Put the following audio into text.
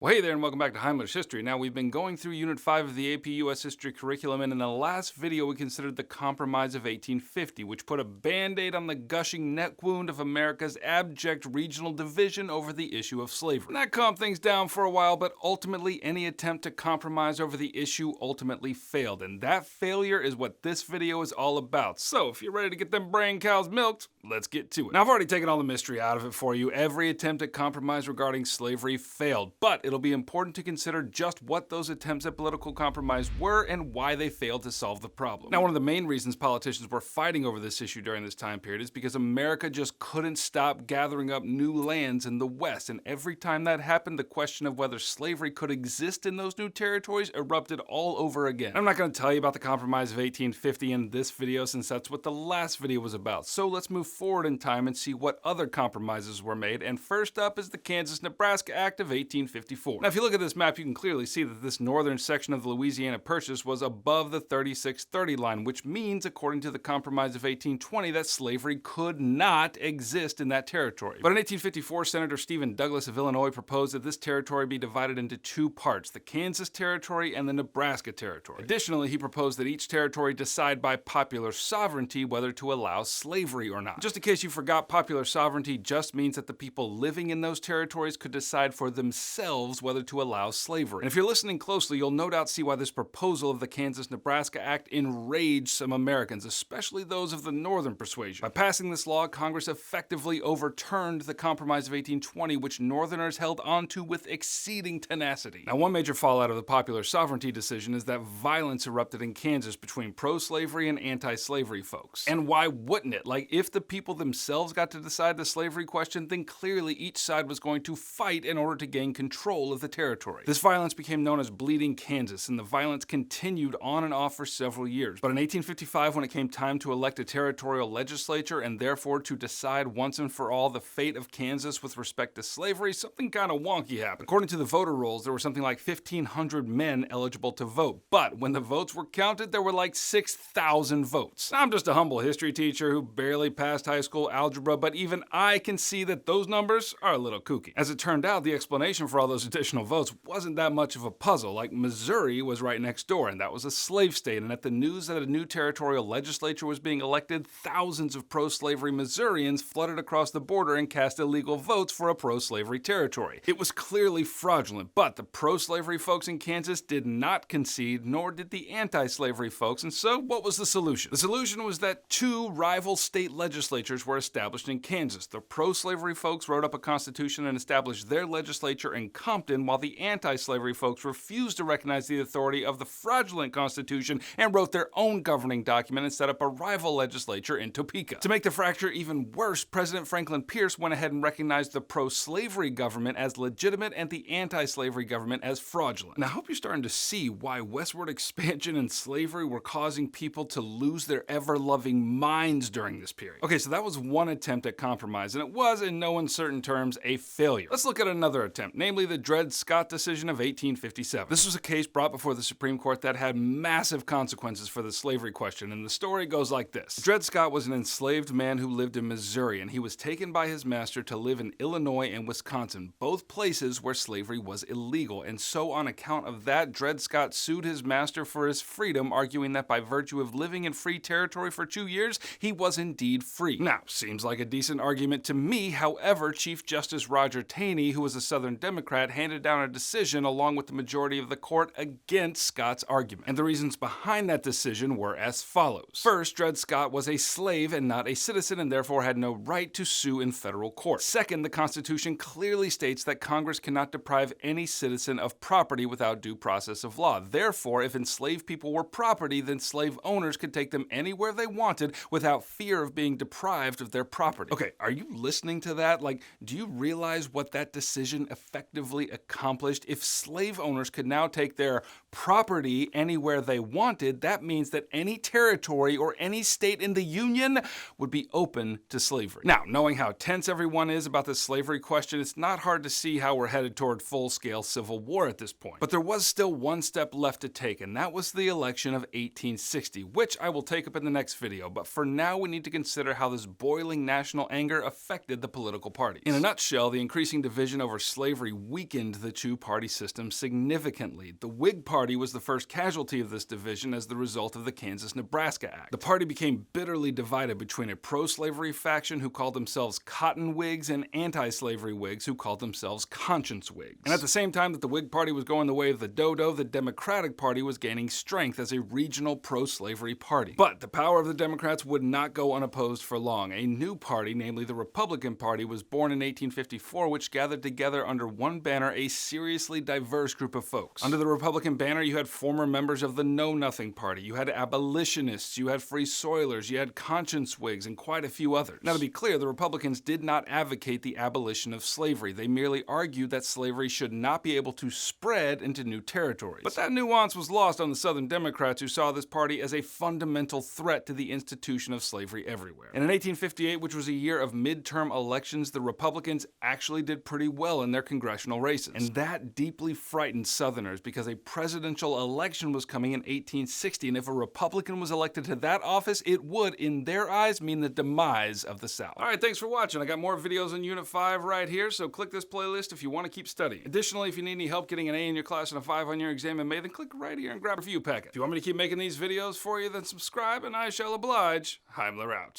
Well, hey there, and welcome back to Heimler's History. Now, we've been going through Unit 5 of the AP U.S. History curriculum, and in the last video, we considered the Compromise of 1850, which put a band-aid on the gushing neck wound of America's abject regional division over the issue of slavery. And that calmed things down for a while, but ultimately, any attempt to compromise over the issue ultimately failed, and that failure is what this video is all about. So, if you're ready to get them brain cows milked, let's get to it. Now, I've already taken all the mystery out of it for you. Every attempt at compromise regarding slavery failed, but it'll be important to consider just what those attempts at political compromise were and why they failed to solve the problem. Now, one of the main reasons politicians were fighting over this issue during this time period is because America just couldn't stop gathering up new lands in the West, and every time that happened, the question of whether slavery could exist in those new territories erupted all over again. I'm not going to tell you about the Compromise of 1850 in this video since that's what the last video was about, so let's move forward in time and see what other compromises were made, and first up is the Kansas-Nebraska Act of 1854. Now, if you look at this map, you can clearly see that this northern section of the Louisiana Purchase was above the 3630 line, which means, according to the Compromise of 1820, that slavery could not exist in that territory. But in 1854, Senator Stephen Douglas of Illinois proposed that this territory be divided into two parts, the Kansas Territory and the Nebraska Territory. Additionally, he proposed that each territory decide by popular sovereignty whether to allow slavery or not. Just in case you forgot, popular sovereignty just means that the people living in those territories could decide for themselves whether to allow slavery. And if you're listening closely, you'll no doubt see why this proposal of the Kansas-Nebraska Act enraged some Americans, especially those of the northern persuasion. By passing this law, Congress effectively overturned the Compromise of 1820, which northerners held onto with exceeding tenacity. Now, one major fallout of the popular sovereignty decision is that violence erupted in Kansas between pro-slavery and anti-slavery folks. And why wouldn't it? Like, if the people themselves got to decide the slavery question, then clearly each side was going to fight in order to gain control of the territory. This violence became known as Bleeding Kansas, and the violence continued on and off for several years. But in 1855, when it came time to elect a territorial legislature and therefore to decide once and for all the fate of Kansas with respect to slavery, something kind of wonky happened. According to the voter rolls, there were something like 1,500 men eligible to vote, but when the votes were counted, there were like 6,000 votes. I'm just a humble history teacher who barely passed high school algebra, but even I can see that those numbers are a little kooky. As it turned out, the explanation for all those additional votes wasn't that much of a puzzle. Like, Missouri was right next door, and that was a slave state, and at the news that a new territorial legislature was being elected, thousands of pro-slavery Missourians flooded across the border and cast illegal votes for a pro-slavery territory. It was clearly fraudulent, but the pro-slavery folks in Kansas did not concede, nor did the anti-slavery folks, and so what was the solution? The solution was that two rival state legislatures were established in Kansas. The pro-slavery folks wrote up a constitution and established their legislature in Compton, while the anti-slavery folks refused to recognize the authority of the fraudulent Constitution and wrote their own governing document and set up a rival legislature in Topeka. To make the fracture even worse, President Franklin Pierce went ahead and recognized the pro-slavery government as legitimate and the anti-slavery government as fraudulent. And I hope you're starting to see why westward expansion and slavery were causing people to lose their ever-loving minds during this period. Okay, so that was one attempt at compromise, and it was, in no uncertain terms, a failure. Let's look at another attempt, namely the Dred Scott Decision of 1857. This was a case brought before the Supreme Court that had massive consequences for the slavery question, and the story goes like this. Dred Scott was an enslaved man who lived in Missouri, and he was taken by his master to live in Illinois and Wisconsin, both places where slavery was illegal, and so on account of that, Dred Scott sued his master for his freedom, arguing that by virtue of living in free territory for 2 years, he was indeed free. Now, seems like a decent argument to me. However, Chief Justice Roger Taney, who was a Southern Democrat, handed down a decision along with the majority of the court against Scott's argument. And the reasons behind that decision were as follows. First, Dred Scott was a slave and not a citizen, and therefore had no right to sue in federal court. Second, the Constitution clearly states that Congress cannot deprive any citizen of property without due process of law. Therefore, if enslaved people were property, then slave owners could take them anywhere they wanted without fear of being deprived of their property. Okay, are you listening to that? Like, do you realize what that decision effectively accomplished? If slave owners could now take their property anywhere they wanted, that means that any territory or any state in the Union would be open to slavery. Now, knowing how tense everyone is about this slavery question, it's not hard to see how we're headed toward full-scale civil war at this point. But there was still one step left to take, and that was the election of 1860, which I will take up in the next video. But for now, we need to consider how this boiling national anger affected the political parties. In a nutshell, the increasing division over slavery weakened weakened the two-party system significantly. The Whig Party was the first casualty of this division as the result of the Kansas-Nebraska Act. The party became bitterly divided between a pro-slavery faction who called themselves Cotton Whigs and anti-slavery Whigs who called themselves Conscience Whigs. And at the same time that the Whig Party was going the way of the dodo, the Democratic Party was gaining strength as a regional pro-slavery party. But the power of the Democrats would not go unopposed for long. A new party, namely the Republican Party, was born in 1854, which gathered together under one banner a seriously diverse group of folks. Under the Republican banner, you had former members of the Know-Nothing Party, you had abolitionists, you had free soilers, you had conscience Whigs, and quite a few others. Now, to be clear, the Republicans did not advocate the abolition of slavery. They merely argued that slavery should not be able to spread into new territories. But that nuance was lost on the Southern Democrats, who saw this party as a fundamental threat to the institution of slavery everywhere. And in 1858, which was a year of midterm elections, the Republicans actually did pretty well in their congressional races. And that deeply frightened Southerners because a presidential election was coming in 1860, and if a Republican was elected to that office, it would, in their eyes, mean the demise of the South. Alright, thanks for watching. I got more videos on Unit 5 right here, so click this playlist if you want to keep studying. Additionally, if you need any help getting an A in your class and a 5 on your exam in May, then click right here and grab a review packet. If you want me to keep making these videos for you, then subscribe and I shall oblige. Heimler out.